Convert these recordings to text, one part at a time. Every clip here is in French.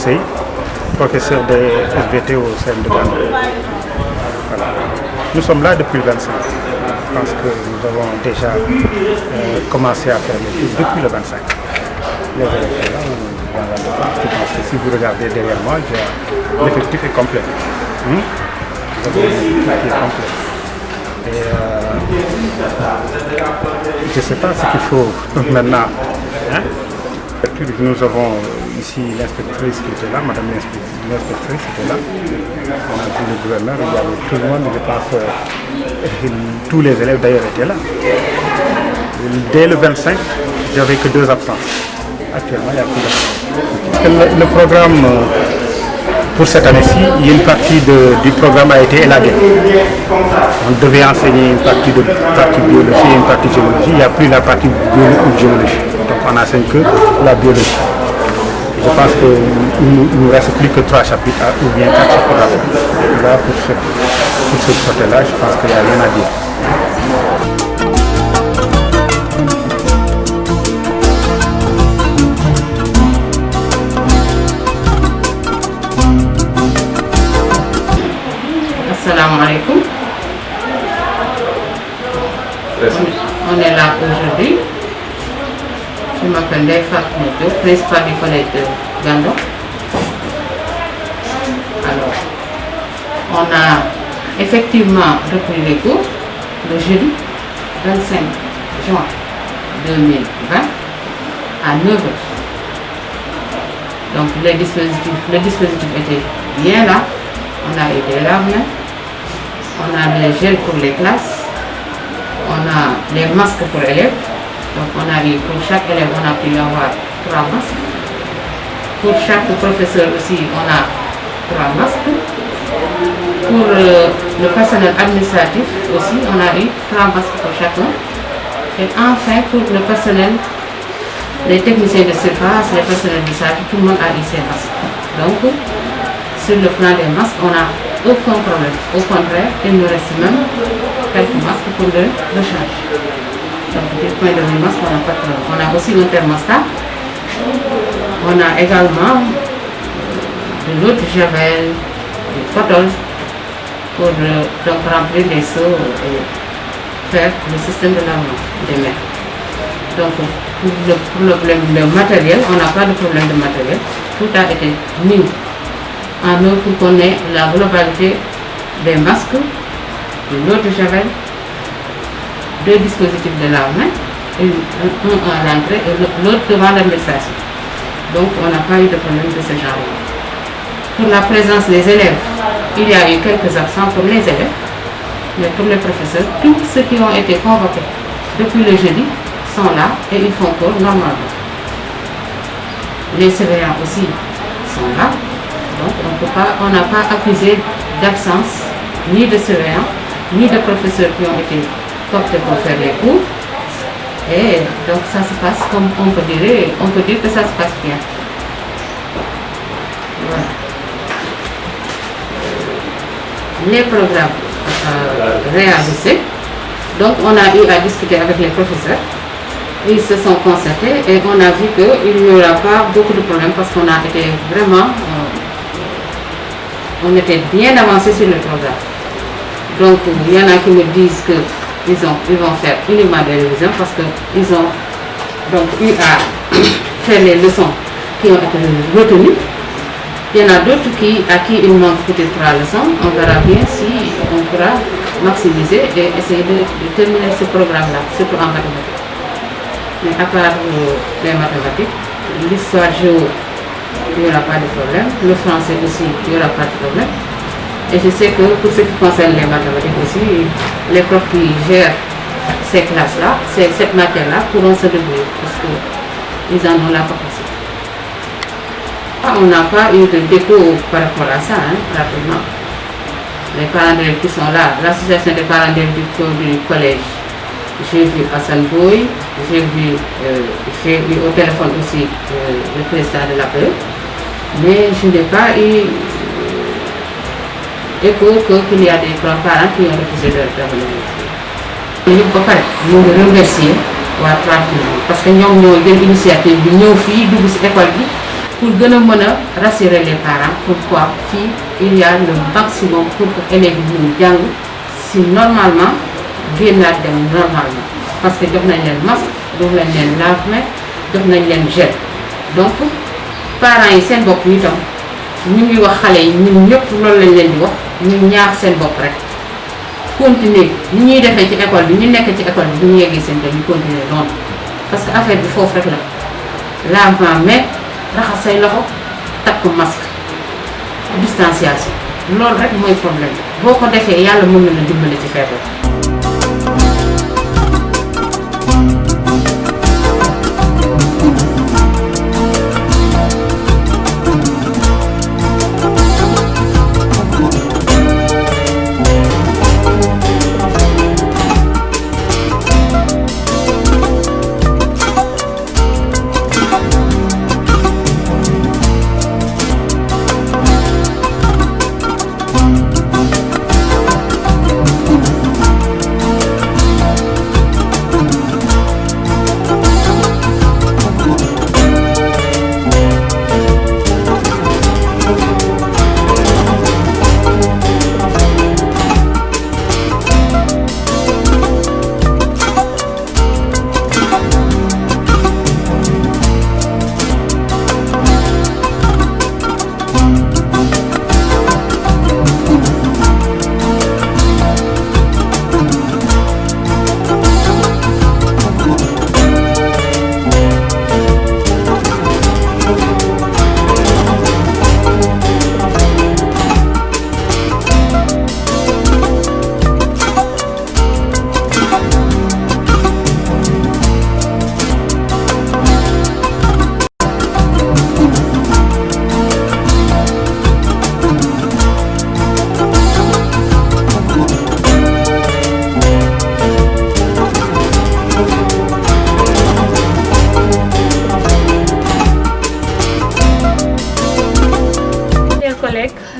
Sey, professeur des SVT au CEM de Gandon. Voilà. Nous sommes là depuis le 25. Je pense que nous avons déjà commencé à faire les cours depuis le 25. Les élèves sont là, je pense que si vous regardez derrière moi, l'effectif est complet. Vous avez l'effectif qui est complet. Et je ne sais pas ce qu'il faut maintenant. Nous avons ici l'inspectrice qui était là, madame l'inspectrice était là. On a vu le gouverneur, il y avait tout le monde, je pense, tous les élèves d'ailleurs étaient là. Dès le 25, j'avais que 2 absents. Actuellement, il n'y a plus d'absents. Le programme pour cette année-ci, il y a une partie du programme a été élaguée. On devait enseigner une partie biologie et une partie géologie. Il n'y a plus la partie géologie. Donc on n'enseigne que la biologie. Je pense qu'il ne reste plus que 3 chapitres ou bien 4 chapitres à faire. Là, pour ce côté-là, je pense qu'il n'y a rien à dire. Assalamu alaikum. On est là aujourd'hui. Je m'appelle Ndeye Fatou Diop, principale du collège de Gandon. Alors, on a effectivement repris les cours le jeudi 25 juin 2020 à 9h. Donc le dispositif était bien là. On a eu des lave-mains, on a des gels pour les classes, on a les masques pour élèves. Donc on a eu pour chaque élève, on a pu avoir 3 masques. Pour chaque professeur aussi, on a 3 masques. Pour le personnel administratif aussi, on a eu 3 masques pour chacun. Et enfin, pour le personnel, les techniciens de surface, les personnels administratifs, tout le monde a eu ses masques. Donc, sur le plan des masques, on n'a aucun problème. Au contraire, il nous reste même quelques masques pour le rechange. Donc, du point de vue masque, on n'a pas de problème. On a aussi un thermostat. On a également de l'eau de javel, du coton pour donc remplir les seaux et faire le système de lavement des mains. Donc, pour le problème de matériel, on n'a pas de problème de matériel. Tout a été mis en œuvre pour qu'on ait la globalité des masques, de l'eau de javel, 2 dispositifs de lavement, un à l'entrée et l'autre devant l'administration. Donc on n'a pas eu de problème de ce genre. Pour la présence des élèves, il y a eu quelques absents pour les élèves, mais pour les professeurs, tous ceux qui ont été convoqués depuis le jeudi sont là et ils font cours normalement. Les surveillants aussi sont là. Donc on n'a pas accusé d'absence ni de surveillants, ni de professeurs qui ont été cooptés pour faire les cours. Et donc ça se passe comme on peut dire que ça se passe bien. Voilà. Les programmes réalisés, donc on a eu à discuter avec les professeurs. Ils se sont concertés et on a vu qu'il n'y aura pas beaucoup de problèmes parce qu'on a été vraiment on était bien avancé sur le programme. Donc il y en a qui me disent qu'ils vont faire uniquement des révisions parce qu'ils ont donc eu à faire les leçons qui ont été retenues. Il y en a d'autres à qui il manque peut-être 3 leçons. On verra bien si on pourra maximiser et essayer de terminer ce programme-là, surtout en mathématiques. Mais à part les mathématiques, l'histoire géo, il n'y aura pas de problème. Le français aussi, il n'y aura pas de problème. Et je sais que pour ce qui concerne les mathématiques aussi, les profs qui gèrent ces classes-là, cette matière-là, pourront se débrouiller parce qu'ils en ont la capacité. On n'a pas eu de déco par rapport à ça, rapidement. Les parents d'élèves qui sont là, l'association des parents d'élèves du collège, j'ai vu Hassan Boy, j'ai eu au téléphone aussi le président de l'APE, mais je n'ai pas eu écho qu'il y a des parents qui ont refusé de revenir. Nous devons remercier waa 30 parce que ñoom ñoo jël initiative bi ñëw fii dugg ci école bi pour gën a mën a rassurer les parents pourquoi fii il y a le maximum pour que élèves yi ñu jàng si normalement génnaat dem normalement parce que jox nañ leen masque jox nañ leen lave-mains jox nañ leen gel donc parents yi seen bopp itam ñu ngi wax xale yi ñun ñëpp loolu lañ leen di wax ñu ñaax seen bopp rek continuer ni ñuy defee ci école bi ñu nekk ci école bi bu ñu yeggee seen kër ñu continuer noonu parce que affaire bi foofu rek la lavement-mains raxas say loxo takk masque distanciation loolu rek mooy problème boo ko defee yàlla mën na la dimbali ci feebar.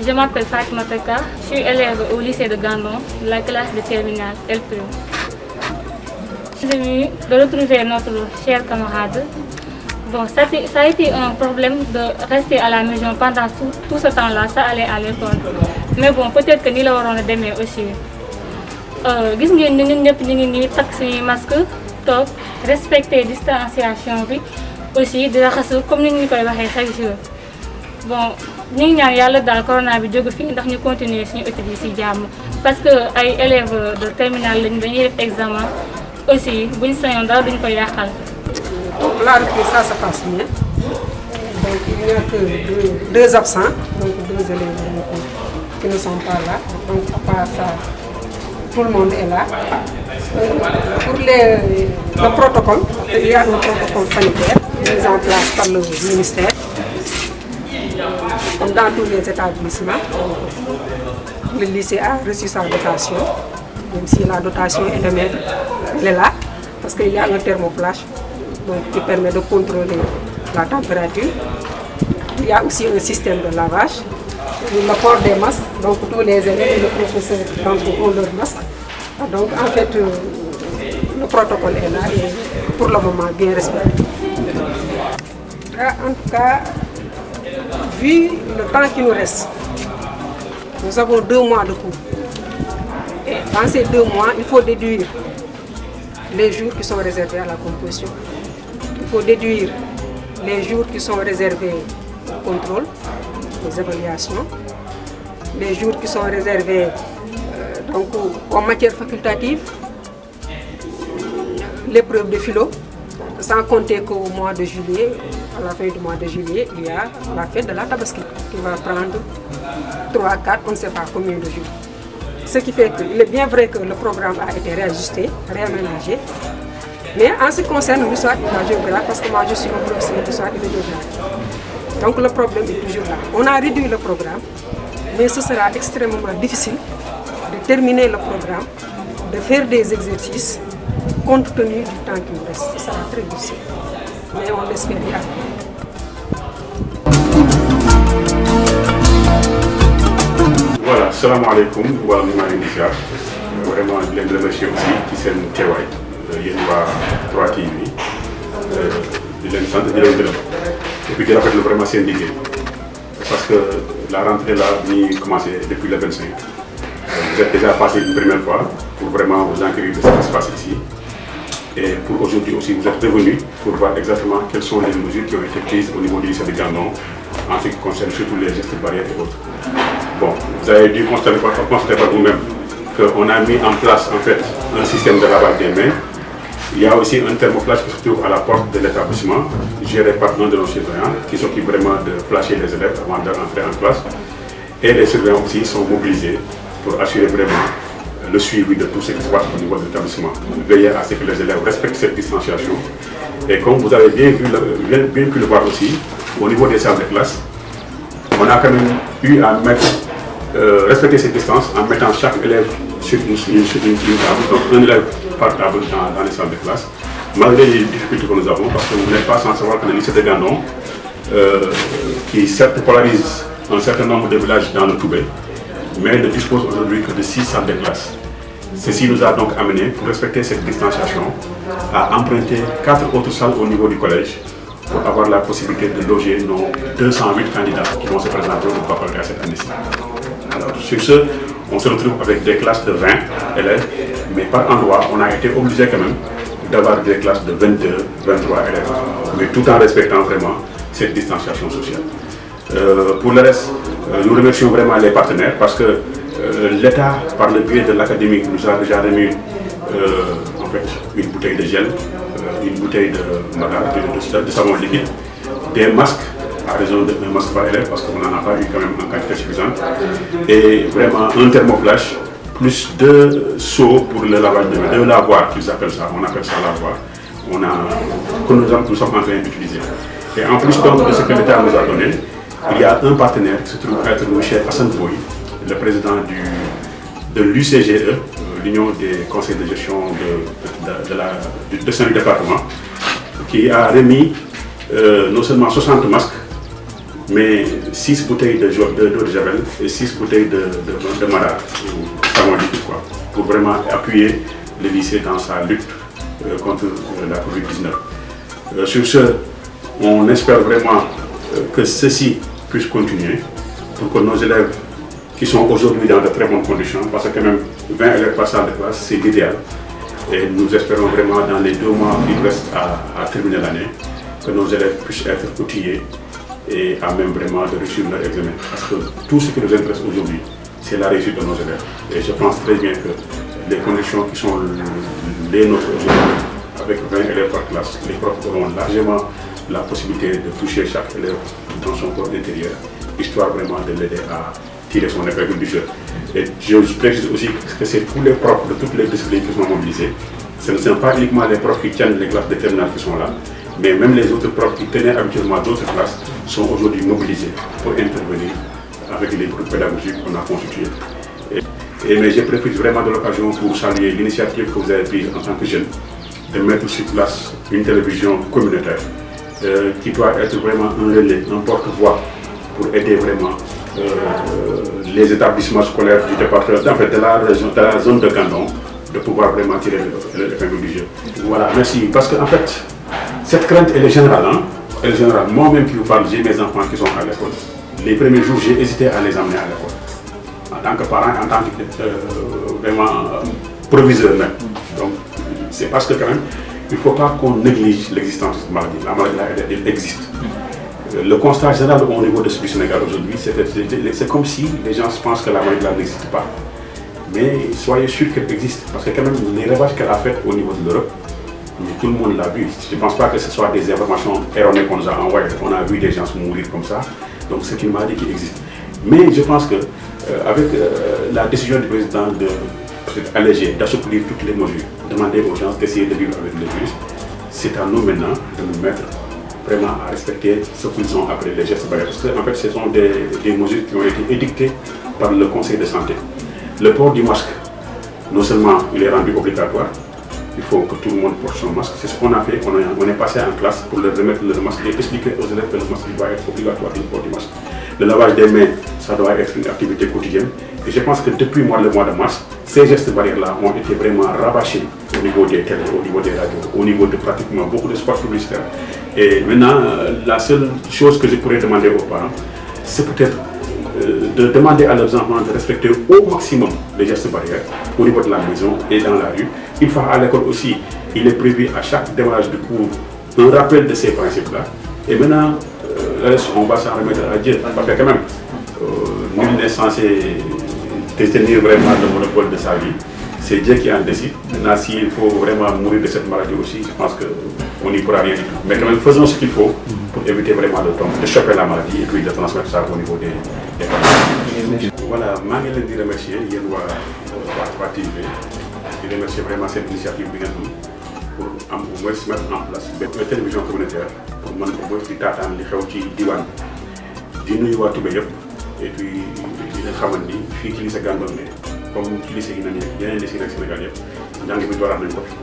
Je m'appelle Fatima Teka, je suis élève au lycée de Gandon, la classe de terminale L'. J'ai vu de retrouver notre cher camarade. Bon, ça a été un problème de rester à la maison pendant tout ce temps-là, ça allait à l'école. Mais bon, peut-être que nous l'aurons demain aussi. Gis ngeen ñun ñëpp ñu ngi nii takk suñuy masque toog respecter distanciation bi aussi di raxasu comme ni ñu koy waxee chaque jour. Bon, ñu ngi ñaan yàlla daal corona bi jóge fii ndax ñu continuer suñu études yi ci jàmm parce que ay élèves de terminale lañu dañuy def examen aussi buñ sañoon dara duñ ko yàqal. Donc la reprise ça se passe bien. Donc il n'y a que deux absents, donc 2 élèves qui ne sont pas là. Donc à part ça, tout le monde est là. Pour le protocole, il y a un protocole sanitaire mis en place par le ministère. Comme dans tous les établissements, le lycée a reçu sa dotation, même si la dotation est de mètre, elle est là, parce qu'il y a un thermoflash donc, qui permet de contrôler la température. Il y a aussi un système de lavage, le port des masques, donc tous les élèves et les professeurs ont leur masque. Donc en fait, le protocole est là et pour le moment bien respecté. En tout cas, vu le temps qui nous reste, nous avons 2 mois de cours. Et dans ces 2 mois, il faut déduire les jours qui sont réservés à la composition. Il faut déduire les jours qui sont réservés au contrôle, aux évaluations, les jours qui sont réservés donc, aux matières facultatives, l'épreuve de philo, sans compter qu'au mois de juillet, à la fin du mois de juillet, il y a la fête de la Tabaski qui va prendre 3, 4, on ne sait pas combien de jours. Ce qui fait qu'il est bien vrai que le programme a été réajusté, réaménagé, mais en ce qui concerne l'histoire et la géographie, parce que moi je suis un professeur d'histoire et de géographie, donc le problème est toujours là. On a réduit le programme, mais ce sera extrêmement difficile de terminer le programme, de faire des exercices compte tenu du temps qui nous reste. Ce sera très difficile, mais on l'espère bien. Voilà, salam alaikum, wa rahmatullahi vraiment di leen remercier aussi ci seen teewaay yéen waa 3TV di leen sant di leen gërëm Et puis, je rappelle vraiment syndiqué. Parce que la rentrée là, a commencé depuis le 25. Vous êtes déjà passé une première fois pour vraiment vous enquérir de ce qui se passe ici. Et pour aujourd'hui aussi, vous êtes revenus pour voir exactement quelles sont les mesures qui ont été prises au niveau du lycée de Gandon en ce qui concerne surtout les gestes barrières et autres. Bon, vous avez dû constater par vous-même qu'on a mis en place en fait un système de lavage des mains. Il y a aussi un thermoflash qui se trouve à la porte de l'établissement, géré par un de nos surveillants, qui s'occupe vraiment de flasher les élèves avant d'entrer en classe. Et les surveillants aussi sont mobilisés pour assurer vraiment le suivi de tout ce qui se passe au niveau de l'établissement. Veiller à ce que les élèves respectent cette distanciation. Et comme vous avez bien pu le voir aussi, au niveau des salles de classe, on a quand même eu à respecter cette distance en mettant chaque élève sur une table, donc un élève par table dans les salles de classe, malgré les difficultés que nous avons, parce que vous n'êtes pas sans savoir que le lycée de Gandon, qui certes polarise un certain nombre de villages dans le Toubé, mais ne dispose aujourd'hui que de 6 salles de classe. Ceci nous a donc amené, pour respecter cette distanciation, à emprunter 4 autres salles au niveau du collège pour avoir la possibilité de loger nos 208 candidats qui vont se présenter au baccalauréat cette année-ci. Alors, sur ce, on se retrouve avec des classes de 20 élèves, mais par endroit, on a été obligé quand même d'avoir des classes de 22, 23 élèves, mais tout en respectant vraiment cette distanciation sociale. Pour le reste, nous remercions vraiment les partenaires parce que l'État, par le biais de l'académie, nous a déjà remis en fait, une bouteille de gel, une bouteille de savon liquide, des masques à raison de 1 masque par élève parce qu'on n'en a pas eu quand même en quantité suffisante, et vraiment un thermoflash plus 2 seaux pour le lavage de mains, 2 lavoirs qu'ils appellent ça, on appelle ça lavoir, que nous sommes en train d'utiliser. Et en plus donc de ce que l'État nous a donné, il y a un partenaire qui se trouve être M. Hassan Boy, le président de l'UCGE, l'Union des conseils de gestion de Saint-Louis département, qui a remis non seulement 60 masques, mais 6 bouteilles d'eau de javel et 6 bouteilles de mara, savon liquide, pour vraiment appuyer le lycée dans sa lutte contre la Covid-19. Sur ce, on espère vraiment que ceci puisse continuer pour que nos élèves qui sont aujourd'hui dans de très bonnes conditions, parce que quand même 20 élèves par salle de classe, c'est l'idéal. Et nous espérons vraiment dans les 2 mois qui restent à terminer l'année, que nos élèves puissent être outillés et à même vraiment de réussir leur examen. Parce que tout ce qui nous intéresse aujourd'hui, c'est la réussite de nos élèves. Et je pense très bien que les conditions qui sont les nôtres aujourd'hui, avec 20 élèves par classe, les profs auront largement la possibilité de toucher chaque élève dans son corps intérieur, histoire vraiment de l'aider à tirer son épingle du jeu. Et je précise aussi que c'est tous les profs de toutes les disciplines qui sont mobilisés. Ce ne sont pas uniquement les profs qui tiennent les classes de terminale qui sont là, mais même les autres profs qui tenaient habituellement d'autres classes sont aujourd'hui mobilisés pour intervenir avec les groupes pédagogiques qu'on a constitués. Mais je profite vraiment de l'occasion pour saluer l'initiative que vous avez prise en tant que jeune de mettre sur place une télévision communautaire qui doit être vraiment un relais, un porte-voix pour aider vraiment les établissements scolaires du département, en fait, de la zone de Gandon, de pouvoir vraiment tirer l'épingle du jeu. Voilà, merci. Parce qu'en fait, cette crainte, elle est générale. Hein? Elle est générale. Moi-même qui vous parle, j'ai mes enfants qui sont à l'école. Les premiers jours, j'ai hésité à les emmener à l'école. En tant que parent, en tant que vraiment proviseur même. Donc, c'est parce que quand même, il ne faut pas qu'on néglige l'existence de cette maladie. La maladie, elle existe. Le constat général au niveau du Sénégal aujourd'hui, c'est comme si les gens pensent que la maladie n'existe pas. Mais soyez sûrs qu'elle existe, parce que quand même, les ravages qu'elle a fait au niveau de l'Europe, tout le monde l'a vu. Je ne pense pas que ce soit des informations erronées qu'on nous a envoyées. On a vu des gens mourir comme ça. Donc c'est une maladie qui existe. Mais je pense que avec la décision du président d'alléger, d'assouplir toutes les mesures, demander aux gens d'essayer de vivre avec le virus, c'est à nous maintenant de nous mettre vraiment à respecter ce qu'ils ont appelé les gestes barrières. Parce qu'en fait, ce sont des mesures qui ont été édictées par le Conseil de santé. Le port du masque, non seulement il est rendu obligatoire, il faut que tout le monde porte son masque. C'est ce qu'on a fait. On est passé en classe pour leur remettre le masque et expliquer aux élèves que le masque doit être obligatoire, le port du masque. Le lavage des mains, ça doit être une activité quotidienne. Et je pense que depuis le mois de mars, ces gestes barrières-là ont été vraiment rabâchés au niveau des télés, au niveau des radios, au niveau de pratiquement beaucoup de sports publicitaires. Et maintenant, la seule chose que je pourrais demander aux parents, c'est peut-être de demander à leurs enfants de respecter au maximum les gestes barrières au niveau de la maison et dans la rue. Une fois à l'école aussi, il est prévu à chaque démarrage de cours un rappel de ces principes-là. Et maintenant, le reste, on va s'en remettre à Dieu. Parce que quand même, nul n'est censé détenir vraiment le monopole de sa vie. C'est Dieu qui en décide. Maintenant, s'il faut vraiment mourir de cette maladie aussi, je pense qu'on n'y pourra rien du tout. Mais quand même, faisons ce qu'il faut pour éviter vraiment de choper la maladie et puis de transmettre ça au niveau des familles. Voilà, je vous remercie, waa TV, je remercie vraiment cette initiative pour au moins mettre en place une télévision communautaire pour mën au moins di taataan li xew ci diwaan di nuyu waa Toubé yëpp et puis di leen xamal ni fii ci lycée Gandon ne comme ci lycée yi nañ yeneen lycée yi nag Sénégal yëpp njàng bi dooraat nañ ko fi